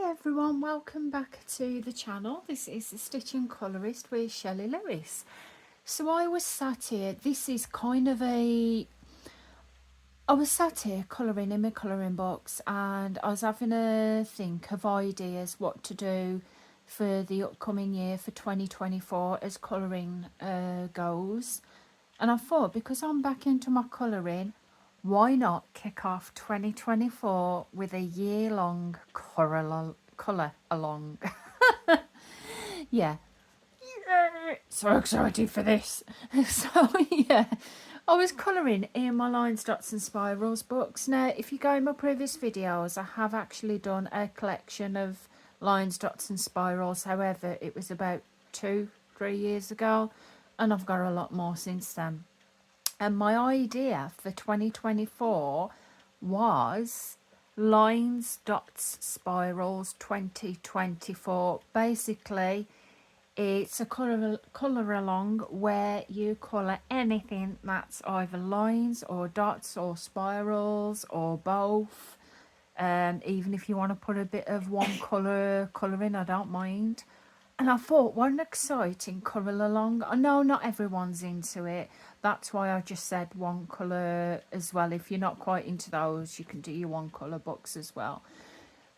Everyone, welcome back to the channel. This is the Stitching Colourist with Shelley Lewis. So I was sat here, this is kind of a, I was sat here colouring in my colouring books, and I was having a think of ideas what to do for the upcoming year for 2024 as colouring goes. And I thought, because I'm back into my colouring, why not kick off 2024 with a year-long colour along? Yeah, so excited for this. So yeah, I was colouring in my lines, dots and spirals books. Now, if you go in my previous videos, I have actually done a collection of lines, dots and spirals. However, it was about 2-3 years ago, and I've got a lot more since then. And my idea for 2024 was lines, dots, spirals 2024. Basically, it's a colour along where you colour anything that's either lines or dots or spirals or both. Even if you want to put a bit of one colour in, I don't mind. And I thought, what an exciting colour along. I know not everyone's into it. That's why I just said one colour as well. If you're not quite into those, you can do your one colour books as well.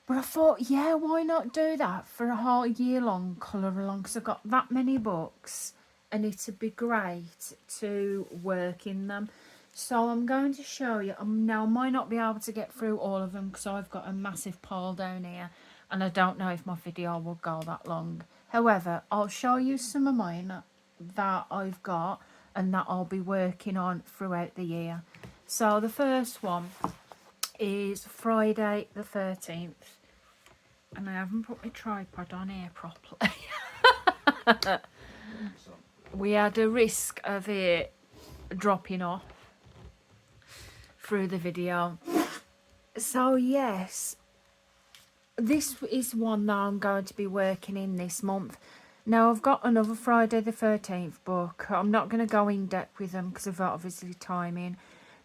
But I thought, yeah, why not do that for a whole year long colour along? Because I've got that many books and it'd be great to work in them. So I'm going to show you. Now, I might not be able to get through all of them because I've got a massive pile down here. And I don't know if my video will go that long. However, I'll show you some of mine that I've got and that I'll be working on throughout the year. So the first one is Friday the 13th. And I haven't put my tripod on here properly. We had a risk of it dropping off through the video. So yes, this is one that I'm going to be working in this month. Now, I've got another Friday the 13th book. I'm not going to go in depth with them because of obviously timing.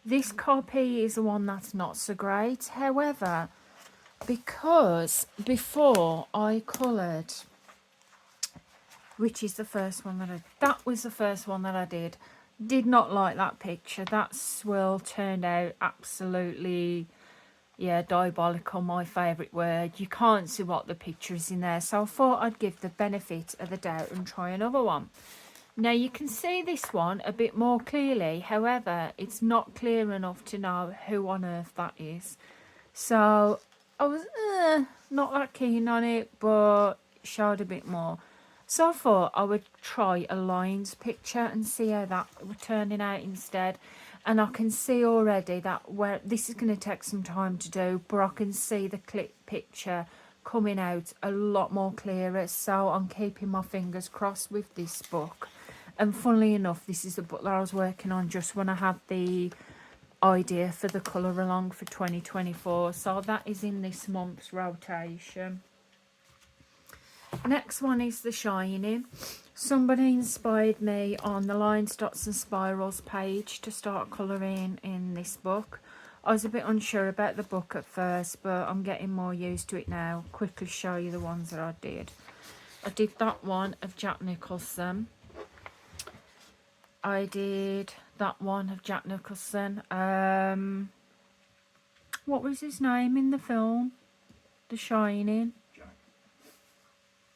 This copy is the one that's not so great. However, because before I coloured, which is the first one that was the first one that I did not like that picture. That swirl turned out absolutely, yeah, diabolical, my favourite word. You can't see what the picture is in there, so I thought I'd give the benefit of the doubt and try another one. Now you can see this one a bit more clearly, however it's not clear enough to know who on earth that is. So I was not that keen on it, but it showed a bit more. So I thought I would try a lines picture and see how that was turning out instead. And I can see already that where this is going to take some time to do, but I can see the clip picture coming out a lot more clearer. So I'm keeping my fingers crossed with this book. And funnily enough, this is the book that I was working on just when I had the idea for the colour along for 2024. So that is in this month's rotation. Next one is The Shining. Somebody inspired me on the lines, dots and spirals page to start colouring in this book. I was a bit unsure about the book at first, but I'm getting more used to it now. Quickly show you the ones that I did. I did that one of Jack Nicholson. I did that one of Jack Nicholson. What was his name in the film? The Shining.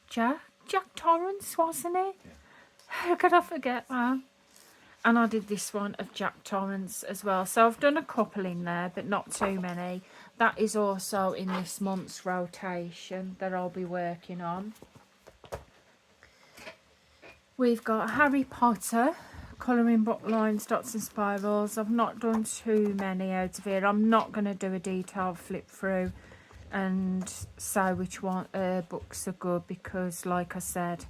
Jack Torrance, wasn't it? Yeah. How could I forget that? And I did this one of Jack Torrance as well. So I've done a couple in there, but not too many. That is also in this month's rotation that I'll be working on. We've got Harry Potter, colouring book lines, dots and spirals. I've not done too many out of here. I'm not going to do a detailed flip through and say which one books are good, because like I said,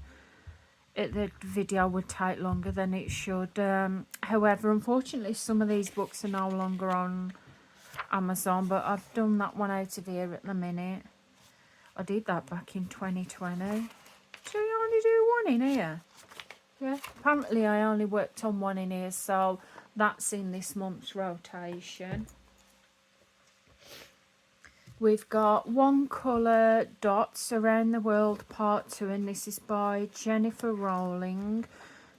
the video would take longer than it should. However, unfortunately some of these books are no longer on Amazon, but I've done that one out of here at the minute. I did that back in 2020. Do you only do one in here? Yeah, apparently I only worked on one in here, so that's in this month's rotation. We've got One Colour Dots Around the World Part 2, and this is by Jennifer Rowling.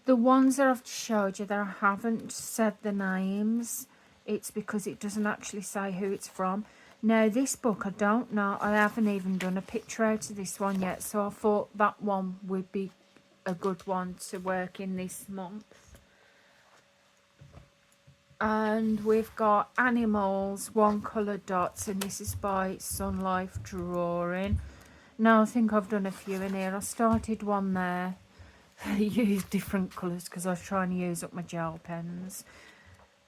The ones that I've showed you that I haven't said the names, it's because it doesn't actually say who it's from. Now this book, I don't know, I haven't even done a picture out of this one yet, so I thought that one would be a good one to work in this month. And we've got Animals, One Colour Dots, and this is by Sun Life Drawing. Now I think I've done a few in here. I started one there. I used different colours because I was trying to use up my gel pens.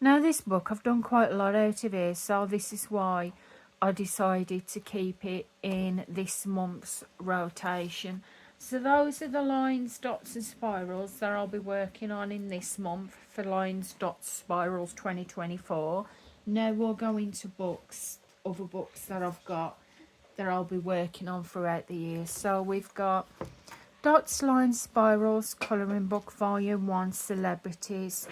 Now this book, I've done quite a lot out of here, so this is why I decided to keep it in this month's rotation. So those are the lines, dots and spirals that I'll be working on in this month for lines, dots, spirals 2024. Now we'll go into books, other books that I've got that I'll be working on throughout the year. So we've got Dots, Lines, Spirals, Colouring Book Volume 1, Celebrities.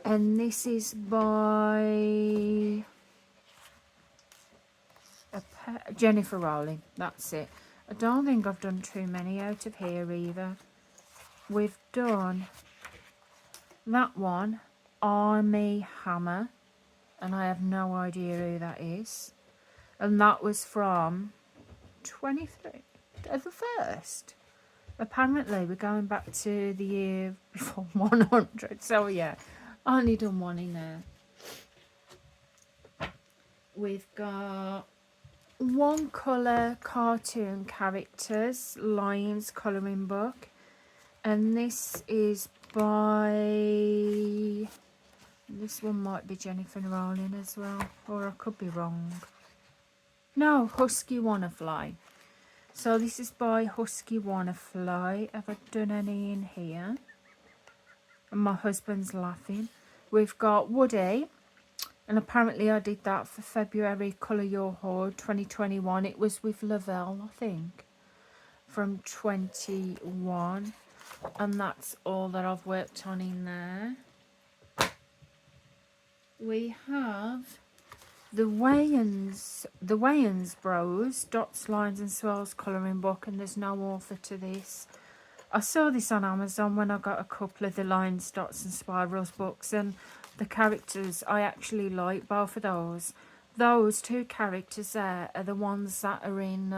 And this is by Jennifer Rowling. That's it. I don't think I've done too many out of here either. We've done that one, Army Hammer, and I have no idea who that is. And that was from 23, the 1st. Apparently we're going back to the year before 100. So yeah, I only done one in there. We've got One Colour Cartoon Characters, Lines Colouring Book. And this is by... This one might be Jennifer Rowling as well. Or I could be wrong. No, Husky Wanna-Fly. So this is by Husky Wanna-Fly. Have I done any in here? And my husband's laughing. We've got Woody. And apparently I did that for February Colour Your Hoard 2021. It was with Lavelle, I think, from 21. And that's all that I've worked on in there. We have the Wayans Bros, Dots, Lines and Swirls Colouring Book, and there's no author to this. I saw this on Amazon when I got a couple of the Lines, Dots and Spirals books, and the characters, I actually like both of those. Those two characters there are the ones that are in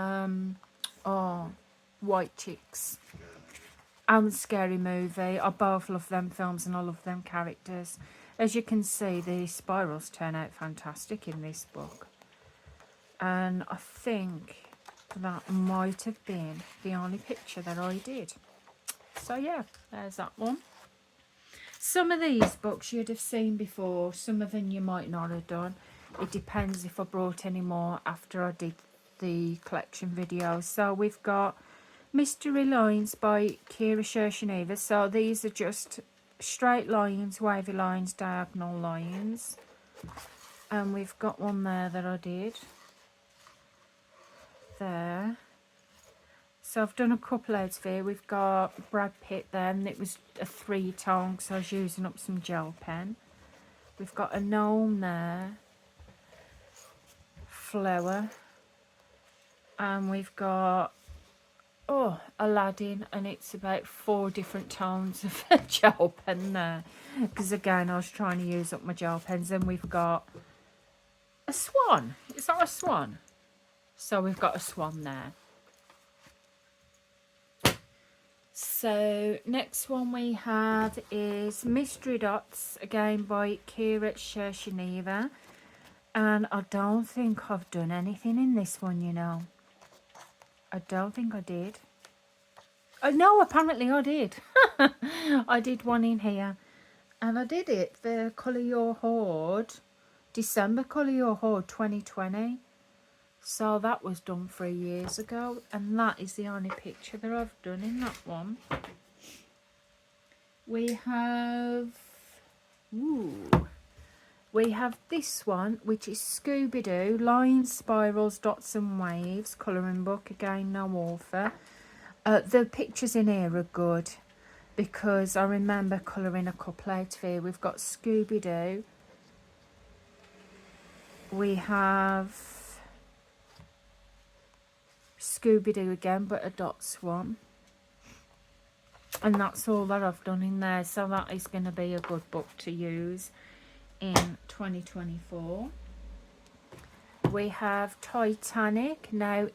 White Chicks and Scary Movie. I both love them films and I love them characters. As you can see, the spirals turn out fantastic in this book. And I think that might have been the only picture that I did. So yeah, there's that one. Some of these books you'd have seen before, some of them you might not have done. It depends if I brought any more after I did the collection video. So we've got Mystery Lines by Kira Shersheneva. So these are just straight lines, wavy lines, diagonal lines. And we've got one there that I did. There. So I've done a couple out of here. We've got Brad Pitt there, and it was a 3-tone because I was using up some gel pen. We've got a gnome there. Flower. And we've got Aladdin, and it's about 4 different tones of gel pen there, because again I was trying to use up my gel pens. And we've got a swan. Is that a swan? So we've got a swan there. So next one we have is Mystery Dots, again by Kira Shersheneva, and I don't think I've done anything in this one, you know. I don't think I did. Oh, no, apparently I did. I did one in here. And I did it for Colour Your Hoard, December Colour Your Hoard 2020. So that was done 3 years ago. And that is the only picture that I've done in that one. We have... We have this one, which is Scooby-Doo, Lines, Spirals, Dots and Waves, colouring book. Again, no author. The pictures in here are good because I remember colouring a couple out of here. We've got Scooby-Doo. We have ScoobyDoo again, but a dots one. And that's all that I've done in there. So that is going to be a good book to use in 2024. We have Titanic. Now,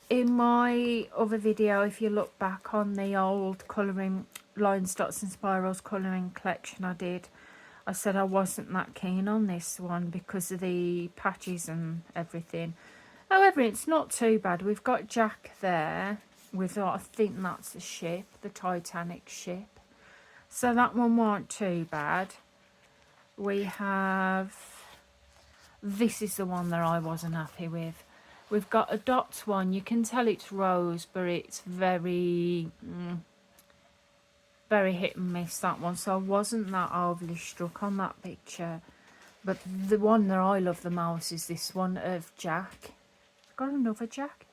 in my other video, if you look back on the old colouring, lines, dots and spirals colouring collection I did, I said I wasn't that keen on this one because of the patches and everything. However, it's not too bad. We've got Jack there with, I think that's a ship, the Titanic ship. So that one weren't too bad. We have, this is the one that I wasn't happy with. We've got a dots one. You can tell it's rose, but it's very, very hit and miss, that one. So I wasn't that overly struck on that picture. But the one that I love the most is this one of Jack. Got another Jack?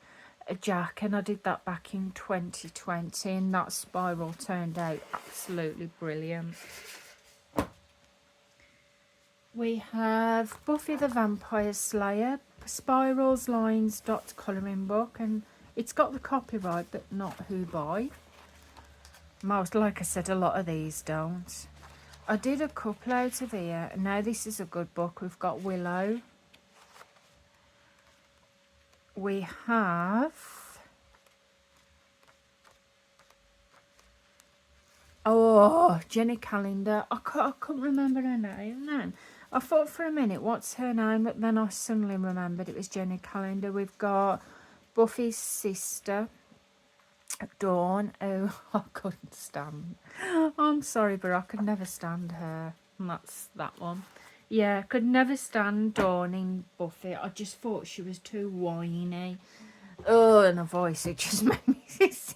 A Jack, and I did that back in 2020, and that spiral turned out absolutely brilliant. We have Buffy the Vampire Slayer, spirals, lines, dots colouring book, and it's got the copyright but not who by. Most, like I said, a lot of these don't. I did a couple out of here, and now this is a good book. We've got Willow. We have, oh, Jenny Calendar. I couldn't remember her name then. I thought for a minute, what's her name? But then I suddenly remembered it was Jenny Calendar. We've got Buffy's sister, Dawn. Oh, I couldn't stand. I'm sorry, but I could never stand her. And that's that one. Yeah, I could never stand Dawn in Buffy. I just thought she was too whiny. Oh, and her voice, it just made me this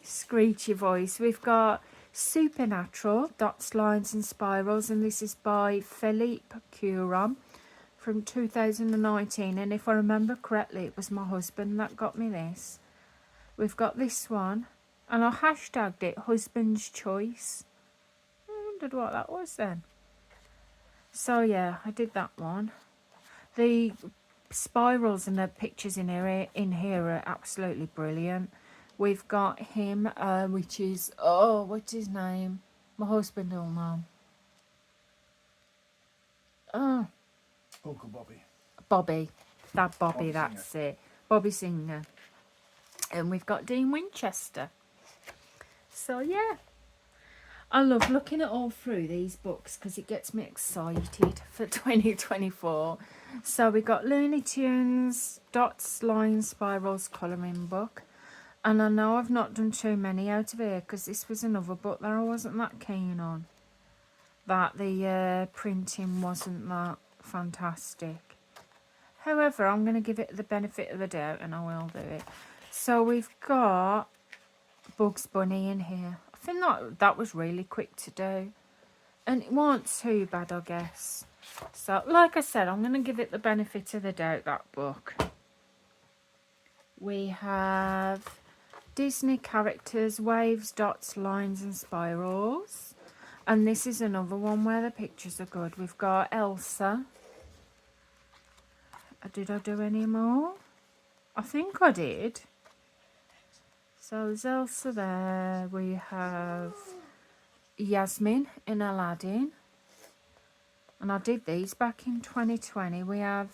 screechy voice. We've got Supernatural, Dots, Lines and Spirals, and this is by Philippe Curon from 2019. And if I remember correctly, it was my husband that got me this. We've got this one, and I hashtagged it Husband's Choice. I wondered what that was then. So yeah, I did that one. The spirals and the pictures in here are absolutely brilliant. We've got him, which is, oh, what's his name? My husband will know. Oh, Uncle Bobby. Bobby. That Bobby, Bobby that's Singer. it. Bobby Singer. And we've got Dean Winchester. So yeah, I love looking at all through these books because it gets me excited for 2024. So we got Loney Tunes, Dots, Lines, Spirals colouring book. And I know I've not done too many out of here because this was another book that I wasn't that keen on. That the printing wasn't that fantastic. However, I'm going to give it the benefit of the doubt and I will do it. So we've got Bugs Bunny in here. I think that was really quick to do. And it wasn't too bad, I guess. So, like I said, I'm going to give it the benefit of the doubt, that book. We have Disney characters, waves, dots, lines and spirals. And this is another one where the pictures are good. We've got Elsa. Did I do any more? I think I did. So there's Elsa there. We have Yasmin in Aladdin. And I did these back in 2020. We have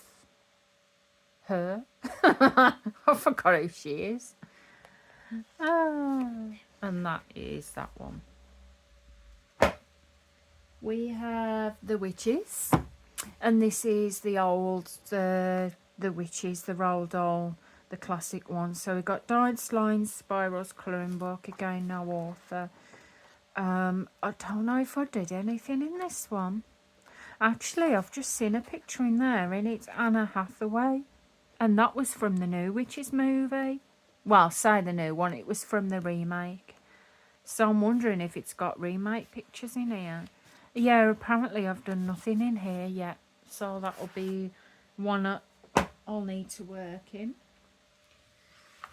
her. I forgot who she is. And that is that one. We have the witches. And this is the old, the witches, the Roald Dahl, the classic one. So we've got Dots, Lines, Spirals, colouring book. Again, no author. I don't know if I did anything in this one. Actually, I've just seen a picture in there, and it's Anna Hathaway. And that was from the new Witches movie. Well, say the new one. It was from the remake. So I'm wondering if it's got remake pictures in here. Yeah, apparently I've done nothing in here yet. So that'll be one I'll need to work in.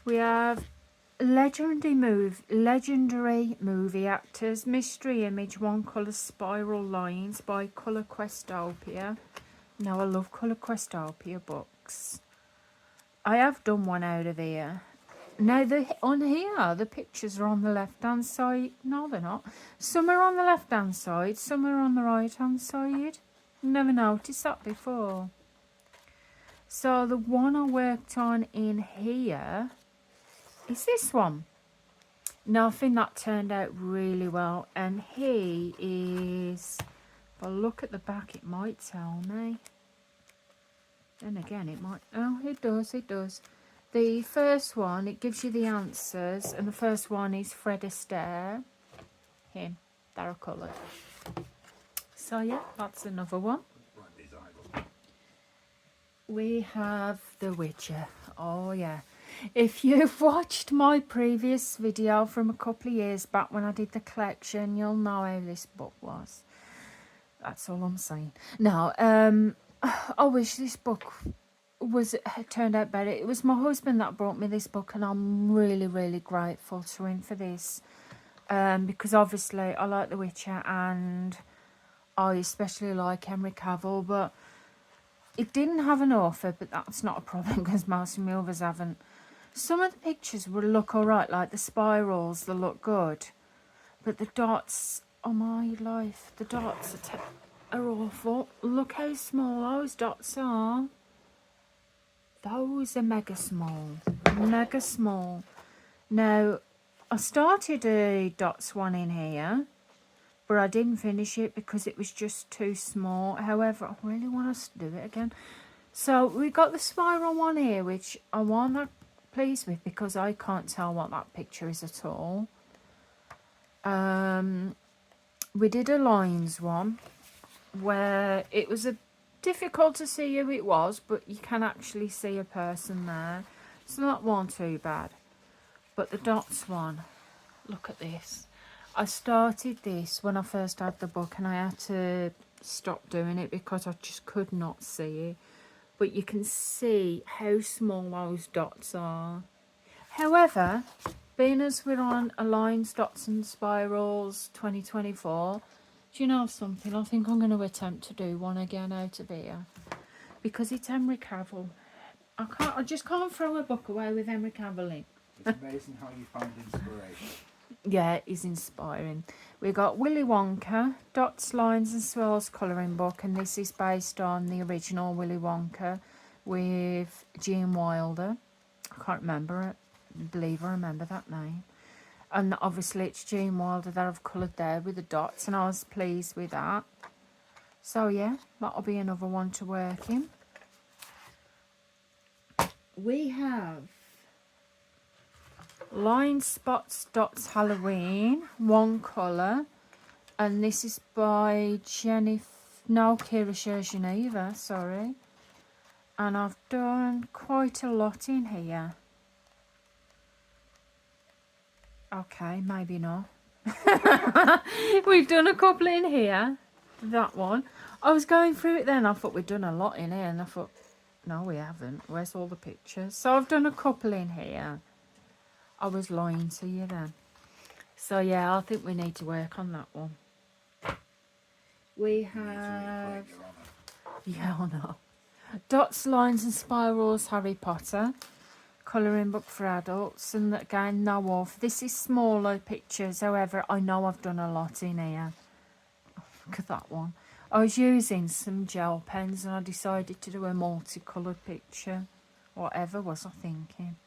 We have legendary movie actors, Mystery Image, One Colour Spiral Lines by Colour Questopia. Now, I love Colour Questopia books. I have done one out of here. Now, on here, the pictures are on the left-hand side. No, they're not. Some are on the left-hand side, some are on the right-hand side. Never noticed that before. So the one I worked on in here is this one. Now, I think that turned out really well. And he is, if I look at the back, it might tell me. Then again, it might, oh, it does, it does. The first one, it gives you the answers, and the first one is Fred Astaire. Him, they're coloured. So yeah, that's another one. We have The Witcher. Oh yeah. If you've watched my previous video from a couple of years back when I did the collection, you'll know how this book was. That's all I'm saying. Now, I wish this book had turned out better. It was my husband that brought me this book, and I'm really, really grateful to him for this. Because obviously I like The Witcher, and I especially like Henry Cavill, but it didn't have an author, but that's not a problem because most of my others haven't. Some of the pictures will look alright, like the spirals, they look good. But the dots, oh my life, the dots are awful. Look how small those dots are. Those are mega small. Mega small. Now, I started a dots one in here, but I didn't finish it because it was just too small. However, I really want us to do it again. So we got the spiral one here, which I wasn't that pleased with because I can't tell what that picture is at all. We did a lines one where it was difficult to see who it was, but you can actually see a person there. So that wasn't too bad. But the dots one, look at this. I started this when I first had the book, and I had to stop doing it because I just could not see it. But you can see how small those dots are. However, being as we're on a lines, dots and spirals 2024, do you know something? I think I'm going to attempt to do one again out of here. Because it's Henry Cavill. I just can't throw a book away with Henry Cavill in. It's amazing how you find inspiration. Yeah, he's inspiring. We got Willie Wonka, dots, lines and swirls colouring book, and this is based on the original Willie Wonka with Gene Wilder. I can't remember it. I believe I remember that name. And obviously it's Gene Wilder that I've coloured there with the dots, and I was pleased with that. So yeah, that'll be another one to work in. We have Line Spots Dots Halloween, one colour, and this is by Kira Geneva, sorry. And I've done quite a lot in here. Okay, maybe not. We've done a couple in here. That one. I was going through it then, I thought we'd done a lot in here, and I thought, no, we haven't. Where's all the pictures? So I've done a couple in here. I was lying to you then. So yeah, I think we need to work on that one. We have... Yeah, I know. Dots, Lines and Spirals Harry Potter. Colouring book for adults. And again, no off. This is smaller pictures. However, I know I've done a lot in here. Look at that one. I was using some gel pens and I decided to do a multicoloured picture. Whatever was I thinking?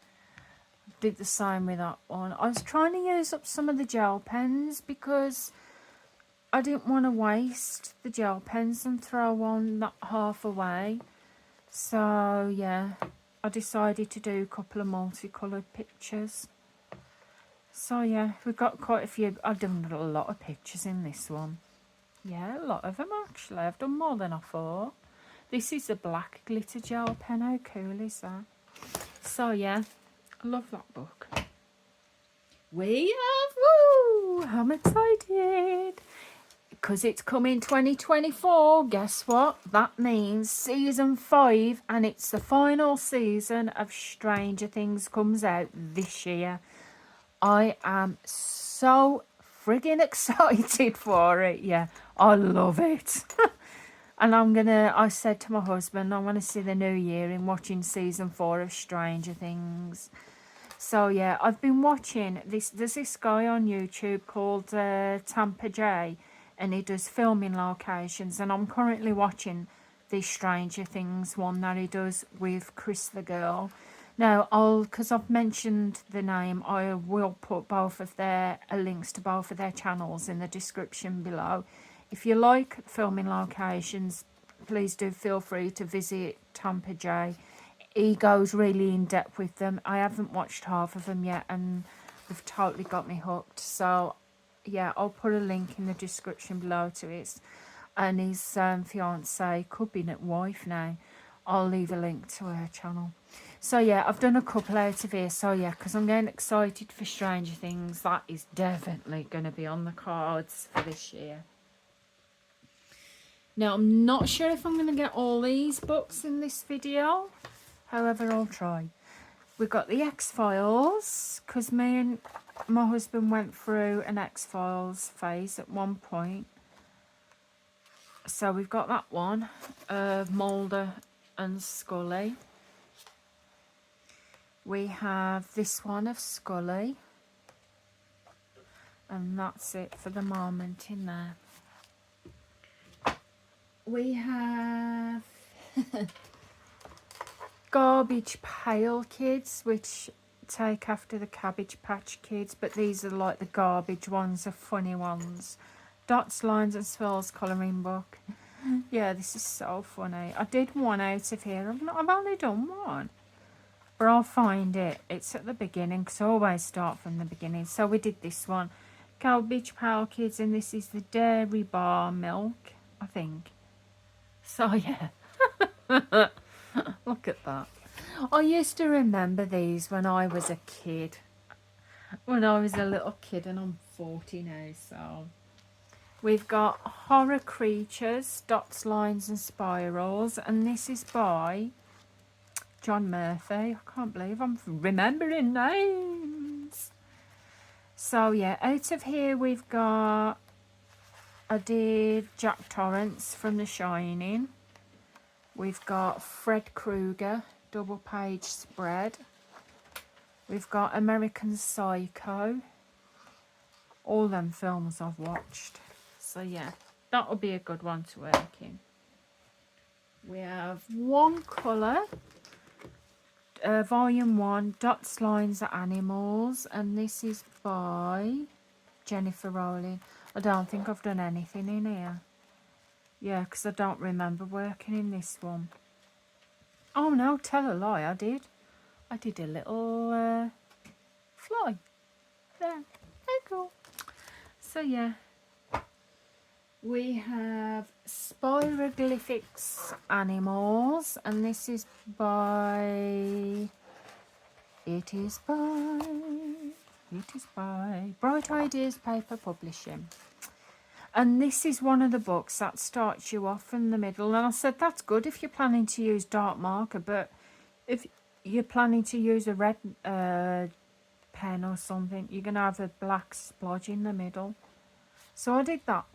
Did the same with that one. I was trying to use up some of the gel pens because I didn't want to waste the gel pens and throw one that half away. So yeah, I decided to do a couple of multicoloured pictures. So yeah, we've got quite a few. I've done a lot of pictures in this one. Yeah, a lot of them actually. I've done more than I thought. This is a black glitter gel pen. How cool is that? So yeah, I love that book. We have, woo! I'm excited. Because it's coming 2024. Guess what? That means season 5, and it's the final season of Stranger Things comes out this year. I am so friggin' excited for it. Yeah, I love it. And I said to my husband, I want to see the new year in watching season 4 of Stranger Things. So yeah, I've been watching this. There's this guy on YouTube called Tampa J, and he does filming locations. And I'm currently watching the Stranger Things one that he does with Chris the girl. Now, because I've mentioned the name, I will put both of their links to both of their channels in the description below. If you like filming locations, please do feel free to visit Tampa J. He goes really in depth with them. I haven't watched half of them yet, and they've totally got me hooked. So, yeah, I'll put a link in the description below to it. And his fiance, could be wife now. I'll leave a link to her channel. So yeah, I've done a couple out of here. So yeah, because I'm getting excited for Stranger Things. That is definitely going to be on the cards for this year. Now, I'm not sure if I'm going to get all these books in this video. However, I'll try. We've got the X-Files, because me and my husband went through an X-Files phase at one point. So we've got that one of Mulder and Scully. We have this one of Scully. And that's it for the moment in there. We have Garbage Pail Kids, which take after the Cabbage Patch Kids, but these are like the garbage ones, the funny ones. Dots, Lines and Swirls colouring book. Yeah, this is so funny. I did one out of here. I've only done one. But I'll find it. It's at the beginning, because I always start from the beginning. So we did this one. Garbage Pail Kids, and this is the Dairy Bar Milk, I think. So, yeah. Look at that. I used to remember these when I was a kid. When I was a little kid, and I'm 40 now, so... We've got Horror Creatures, Dots, Lines and Spirals, and this is by John Murphy. I can't believe I'm remembering names. So yeah, out of here we've got... I did Jack Torrance from The Shining. We've got Fred Krueger, double page spread. We've got American Psycho. All them films I've watched. So yeah, that'll be a good one to work in. We have One Colour, Volume 1, Dots, Lines and Animals. And this is by Jennifer Rowling. I don't think I've done anything in here. Yeah, because I don't remember working in this one. Oh no, tell a lie, I did. I did a little fly. There, very cool. So yeah. We have Spiroglyphics Animals, and this is by... It is by Bright Ideas Paper Publishing. And this is one of the books that starts you off in the middle. And I said, that's good if you're planning to use dark marker, but if you're planning to use a red pen or something, you're going to have a black splodge in the middle. So I did that.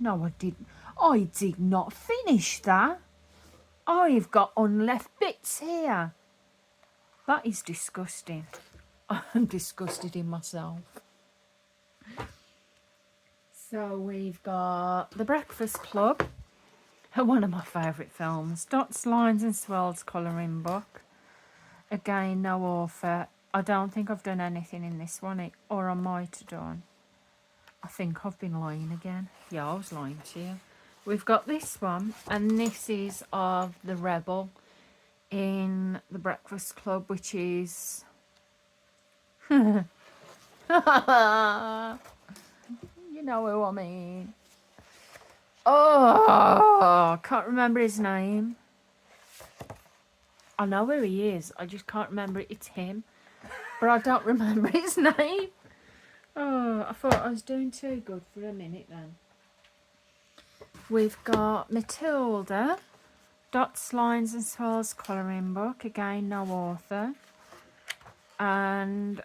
No, I didn't. I did not finish that. I've got unleft bits here. That is disgusting. I'm disgusted in myself. So we've got The Breakfast Club, one of my favourite films. Dots, Lines and Swirls colouring book. Again, no author. I don't think I've done anything in this one, or I might have done. I think I've been lying again. Yeah, I was lying to you. We've got this one, and this is of The Rebel in The Breakfast Club, which is... You know who I mean. Oh, I can't remember his name. I know where he is. I just can't remember. It's him. But I don't remember his name. Oh, I thought I was doing too good for a minute then. We've got Matilda, Dots, Lines and Swirls colouring book. Again, no author. And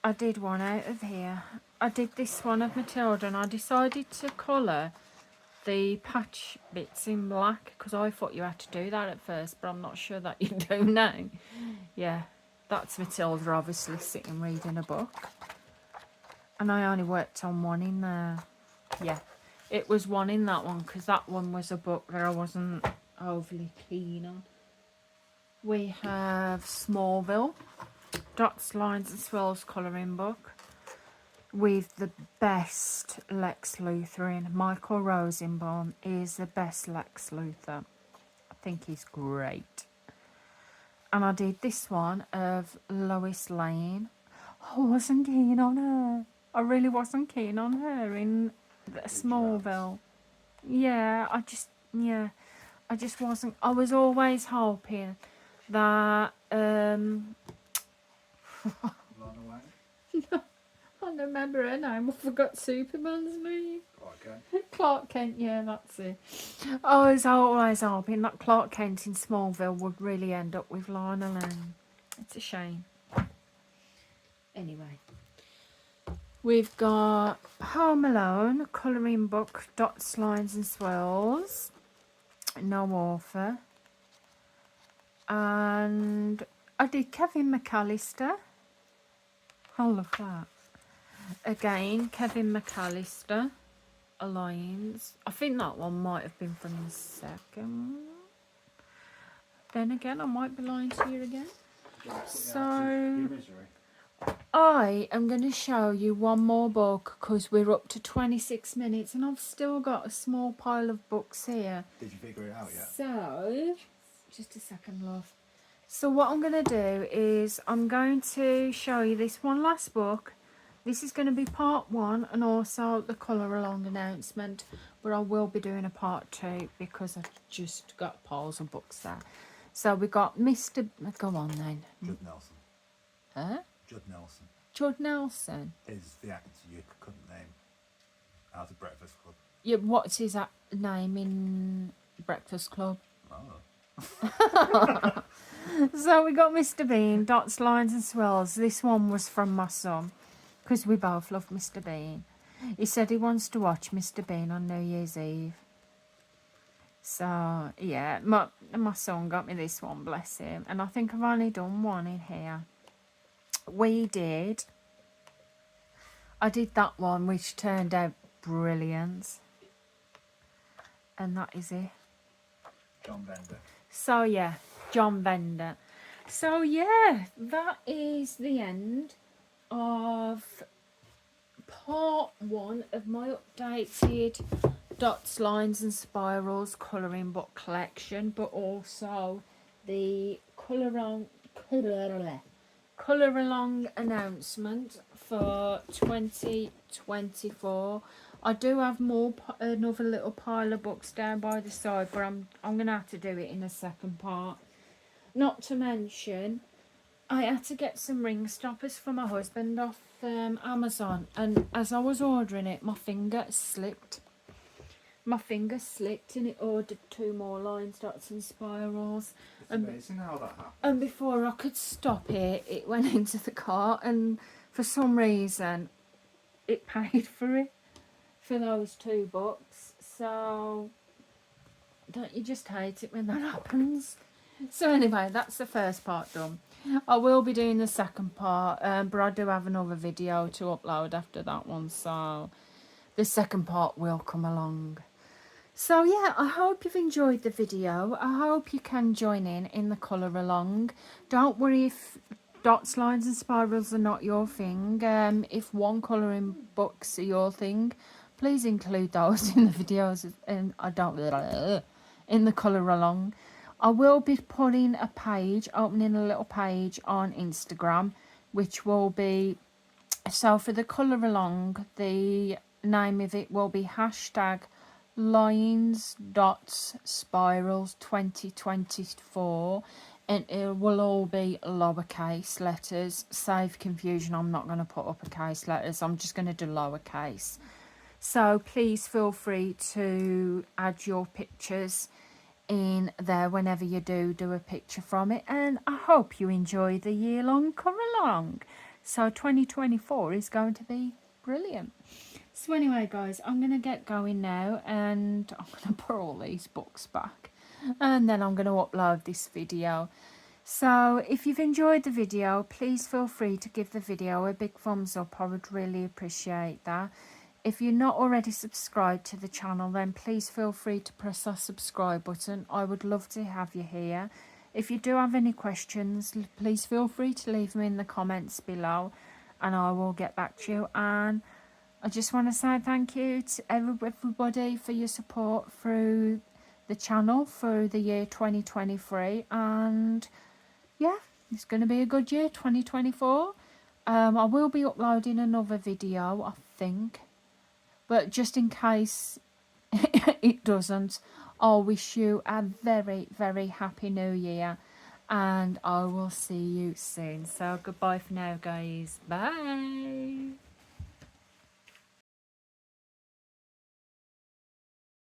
I did one out of here. I did this one of Matilda, and I decided to colour the patch bits in black because I thought you had to do that at first, but I'm not sure that you do now. Yeah, That's Matilda obviously sitting reading a book. And I only worked on one in there. Yeah, it was one in that one because that one was a book that I wasn't overly keen on. We have Smallville, Dots, Lines and Swirls colouring book with the best Lex Luthor in. Michael Rosenbaum is the best Lex Luthor. I think he's great. And I did this one of Lois Lane. I wasn't keen on her. I really wasn't keen on her in the Smallville. Yeah, I just wasn't. I was always hoping that Lana Lang? I don't remember her name. I forgot Superman's name. Clark Kent. Clark Kent, yeah, that's it. I was always hoping that Clark Kent in Smallville would really end up with Lana Lang. It's a shame. Anyway, we've got Home Alone, colouring book, Dots, Lines and Swirls. No author. And I did Kevin McAllister. I love that. Again, Kevin McAllister, Alliance. I think that one might have been from the second. Then again, I might be lying to you again. So, I am going to show you one more book because we're up to 26 minutes and I've still got a small pile of books here. Did you figure it out yet? So, just a second, love. So what I'm going to do is I'm going to show you this one last book. This is going to be part 1 and also the colour along announcement, but I will be doing a part 2 because I've just got piles of books there. So we got Mr. Go on then. Judd Nelson. Huh? Judd Nelson Judd Nelson. is the actor you couldn't name out of Breakfast Club. Yeah, what's his name in Breakfast Club? Oh. So we got Mr. Bean, Dots, Lines and Swirls. This one was from my son because we both love Mr. Bean. He said he wants to watch Mr. Bean on New Year's Eve. So, yeah, my son got me this one, bless him. And I think I've only done one in here. I did that one, which turned out brilliant. And that is it. John Bender. So, yeah, John Bender. So, yeah, that is the end of part 1 of my updated Dots, Lines and Spirals colouring book collection, but also the colour along announcement for 2024. I do have another little pile of books down by the side, but I'm gonna have to do it in a second part. Not to mention, I had to get some ring stoppers for my husband off Amazon, and as I was ordering it, my finger slipped. And it ordered 2 more lines, dots and spirals. It's amazing how that happened. And before I could stop it, it went into the cart, and for some reason, it paid for it, for those 2 books. So, don't you just hate it when that happens? So anyway, that's the first part done. I will be doing the second part, but I do have another video to upload after that one, so the second part will come along. So yeah, I hope you've enjoyed the video. I hope you can join in the colour along. Don't worry if dots, lines and spirals are not your thing. If one colouring books are your thing, please include those in the videos and in the colour along. I will be opening a little page on Instagram, which will be, so for the colour along, the name of it will be hashtag Lines Dots Spirals 2024, and it will all be lowercase letters. Save confusion, I'm not going to put uppercase letters, I'm just going to do lowercase. So please feel free to add your pictures in there whenever you do a picture from it, and I hope you enjoy the year-long colour along. So 2024 is going to be brilliant. So anyway guys, I'm going to get going now, and I'm going to put all these books back, and then I'm going to upload this video. So if you've enjoyed the video, please feel free to give the video a big thumbs up. I would really appreciate that. If you're not already subscribed to the channel, then please feel free to press that subscribe button. I would love to have you here. If you do have any questions, please feel free to leave them in the comments below and I will get back to you. And I just want to say thank you to everybody for your support through the channel through the year 2023. And yeah, it's going to be a good year, 2024. I will be uploading another video, I think. But just in case it doesn't, I'll wish you a very, very happy new year. And I will see you soon. So goodbye for now, guys. Bye.